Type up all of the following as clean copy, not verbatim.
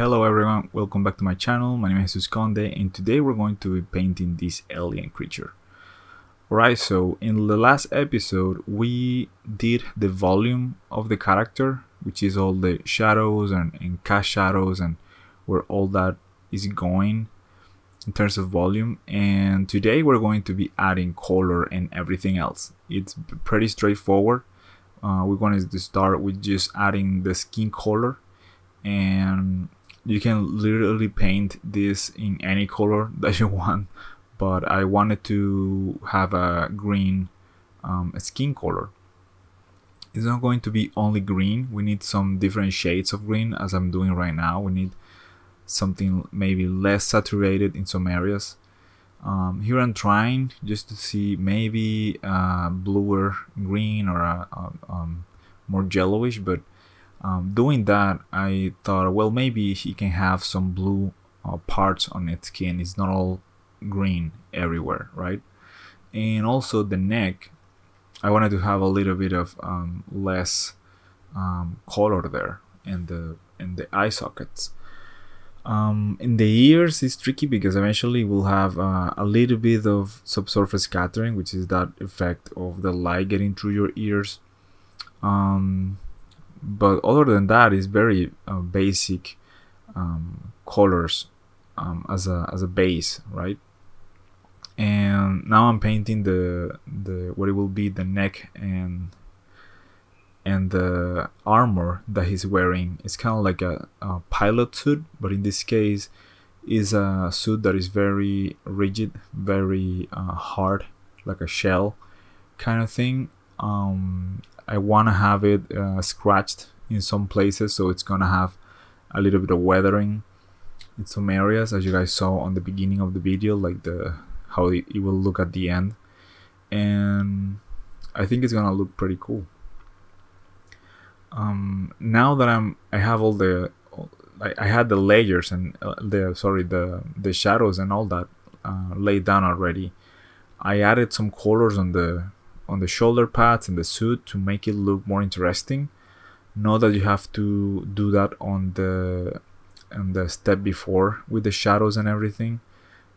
Hello everyone, welcome back to my channel. My name is Conde and today we're going to be painting this alien creature. Alright, so in the last episode we did the volume of the character, which is all the shadows and cast shadows and where all that is going in terms of volume, and today we're going to be adding color and everything else. It's pretty straightforward. We're going to start with just adding the skin color, and you can literally paint this in any color that you want, but I wanted to have a green skin color. It's not going to be only green. We need some different shades of green, as I'm doing right now. We need something maybe less saturated in some areas. Here I'm trying just to see maybe bluer green or more yellowish, but doing that, I thought, well, maybe he can have some blue parts on its skin. It's not all green everywhere, right? And also the neck, I wanted to have a little bit of less color there, and the eye sockets. In the ears, it's tricky because eventually we'll have a little bit of subsurface scattering, which is that effect of the light getting through your ears. But other than that, it's very basic colors as a base, right? And now I'm painting the what it will be the neck and the armor that he's wearing. It's kind of like a pilot suit, but in this case is a suit that is very rigid, very hard, like a shell kind of thing. I want to have it scratched in some places, so it's gonna have a little bit of weathering in some areas, as you guys saw on the beginning of the video, like how it will look at the end, and I think it's gonna look pretty cool. Now that I have all I had the layers and the shadows and all that laid down already. I added some colors on the shoulder pads and the suit to make it look more interesting. Know that you have to do that on the step before with the shadows and everything.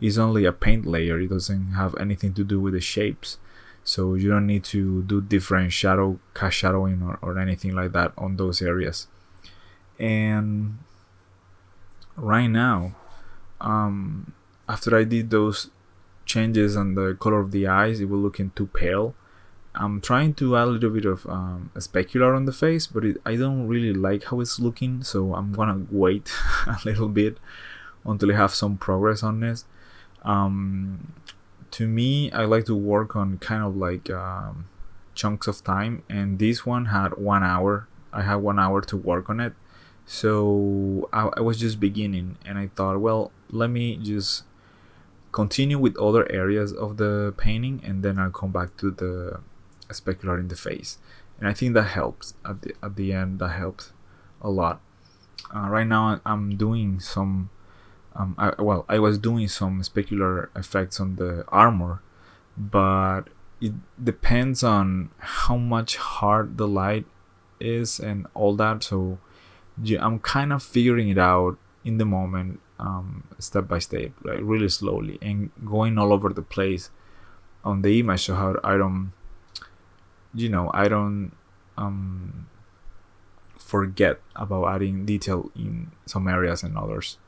It's only a paint layer. It doesn't have anything to do with the shapes, so you don't need to do different cast shadowing or anything like that on those areas. And right now, after I did those changes on the color of the eyes, it will looking too pale. I'm trying to add a little bit of a specular on the face, but I don't really like how it's looking, so I'm gonna wait a little bit until I have some progress on this. To me, I like to work on kind of like chunks of time, and this one had 1 hour. I had 1 hour to work on it, so I was just beginning, and I thought, well, let me just continue with other areas of the painting, and then I'll come back to the specular in the face. And I think that helps at the end. That helps a lot. Right now I'm doing some I was doing some specular effects on the armor, but it depends on how much hard the light is and all that, so I'm kind of figuring it out in the moment, step by step, like really slowly, and going all over the place on the image, so how I don't forget about adding detail in some areas and others.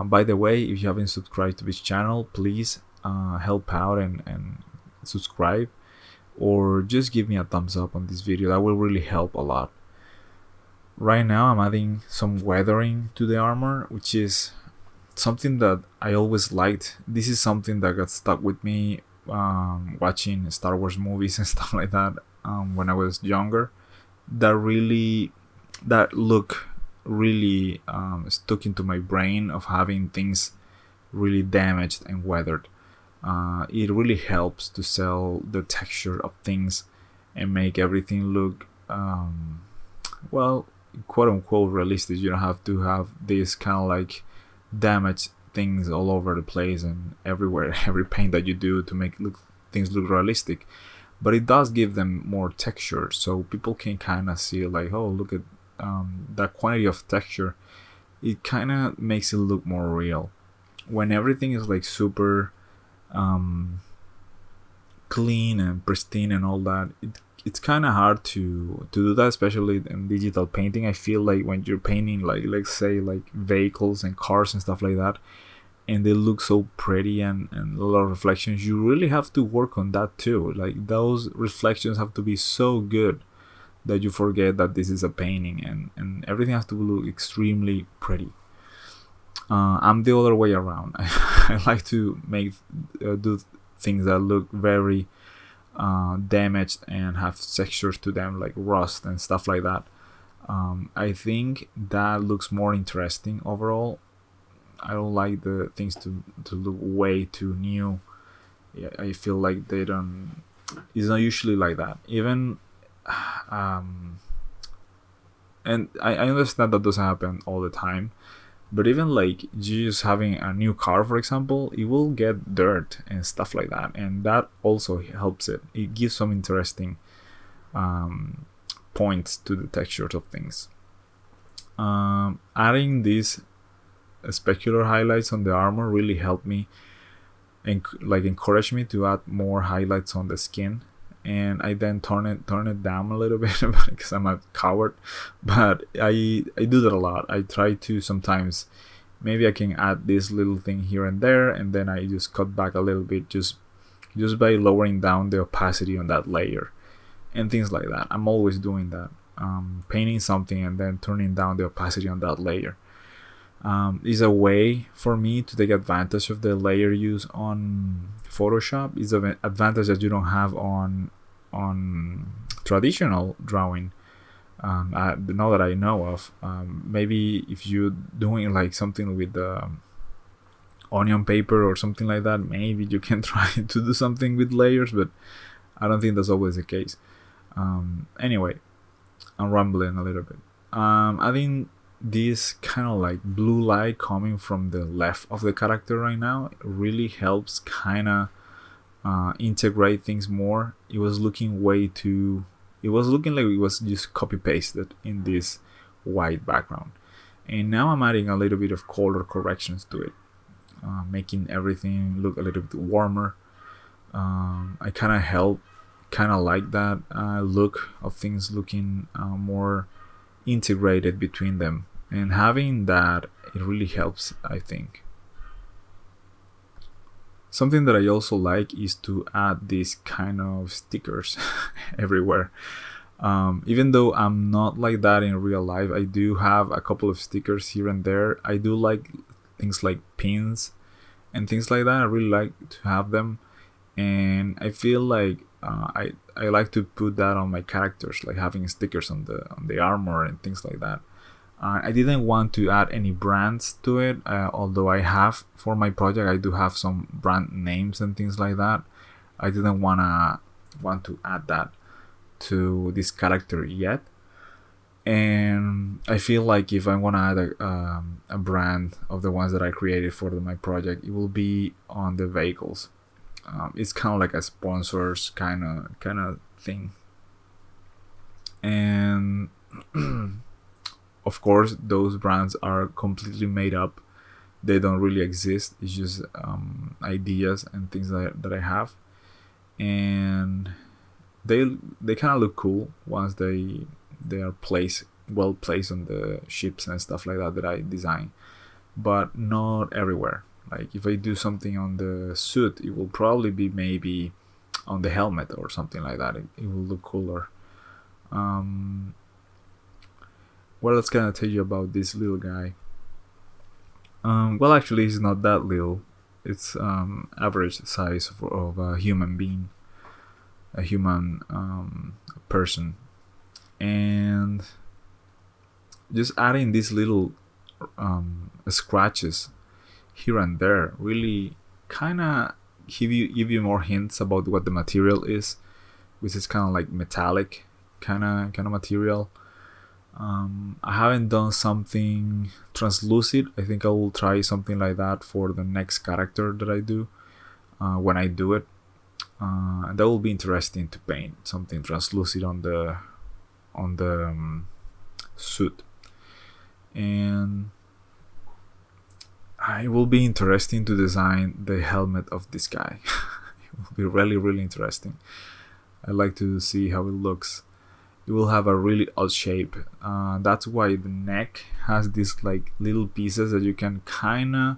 By the way, if you haven't subscribed to this channel, please help out and subscribe, or just give me a thumbs up on this video. That will really help a lot. Right now I'm adding some weathering to the armor, which is something that I always liked. This is something that got stuck with me watching Star Wars movies and stuff like that when I was younger. That look really stuck into my brain of having things really damaged and weathered. It really helps to sell the texture of things and make everything look well, quote unquote realistic. You don't have to have this kind of like damaged things all over the place and everywhere, every paint that you do to make things look realistic. But it does give them more texture, so people can kind of see like, oh, look at that quantity of texture it kind of makes it look more real. When everything is like super um, clean and pristine and all that, it's kind of hard to do that, especially in digital painting. I feel like when you're painting, like, let's say, like vehicles and cars and stuff like that, and they look so pretty, and a lot of reflections, you really have to work on that too. Like, those reflections have to be so good that you forget that this is a painting, and everything has to look extremely pretty. I'm the other way around. I like to make do things that look very damaged and have textures to them, like rust and stuff like that. I think that looks more interesting overall. I don't like the things to look way too new. Yeah, I feel like they don't. It's not usually like that. Even, um, and I understand that doesn't happen all the time. But even like just having a new car, for example, it will get dirt and stuff like that, and that also helps it. It gives some interesting um, points to the textures of things. Adding these specular highlights on the armor really helped me and like encourage me to add more highlights on the skin. And I then turn it down a little bit because I'm a coward, but I do that a lot. I try to sometimes, maybe I can add this little thing here and there, and then I just cut back a little bit, just by lowering down the opacity on that layer and things like that. I'm always doing that, painting something and then turning down the opacity on that layer. Is a way for me to take advantage of the layer use on Photoshop. Is an advantage that you don't have on traditional drawing. Now that I know of, maybe if you're doing like something with onion paper or something like that, maybe you can try to do something with layers, but I don't think that's always the case. Anyway, I'm rambling a little bit. I think this kind of like blue light coming from the left of the character right now really helps kind of integrate things more. It was looking it was looking like it was just copy pasted in this white background, and now I'm adding a little bit of color corrections to it, making everything look a little bit warmer. I kind of like that look of things looking more integrated between them, and having that, it really helps, I think. Something that I also like is to add these kind of stickers everywhere. Even though I'm not like that in real life, I do have a couple of stickers here and there. I do like things like pins and things like that. I really like to have them, and I feel like I like to put that on my characters, like having stickers on the armor and things like that. I didn't want to add any brands to it, although I have for my project. I do have some brand names and things like that. I didn't want to add that to this character yet, and I feel like if I want to add a brand of the ones that I created for my project, it will be on the vehicles. It's kind of like a sponsors kind of thing, and of course those brands are completely made up. They don't really exist. It's just ideas and things that I have, and they kind of look cool once they are well placed on the ships and stuff like that I design, but not everywhere. Like if I do something on the suit, it will probably be maybe on the helmet or something like that. It will look cooler. um what else can I tell you about this little guy? Well, actually, he's not that little. It's average size of a human being, a human person, and just adding these little scratches here and there really kind of give you more hints about what the material is, which is kind of like metallic kind of material. I haven't done something translucent. I think I will try something like that for the next character that I do, when I do it. And that will be interesting to paint something translucent on the suit. And it will be interesting to design the helmet of this guy. It will be really, really interesting. I like to see how it looks. It will have a really odd shape. That's why the neck has these like little pieces that you can kind of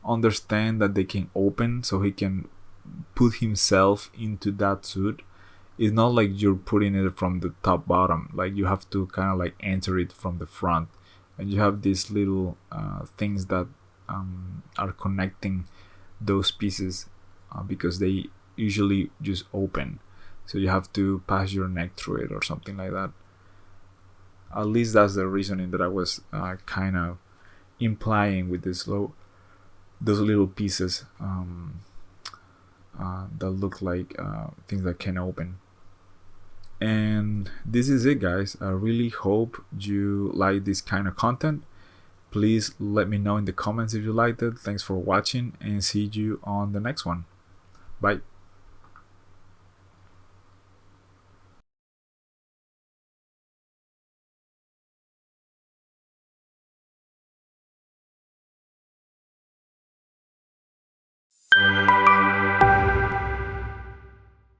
understand that they can open, so he can put himself into that suit. It's not like you're putting it from the top bottom. Like you have to kind of like enter it from the front, and you have these little things that are connecting those pieces because they usually just open. So you have to pass your neck through it or something like that. At least that's the reasoning that I was kind of implying with those little pieces that look like things that can open. And this is it, guys. I really hope you like this kind of content. Please let me know in the comments if you liked it. Thanks for watching, and see you on the next one. Bye.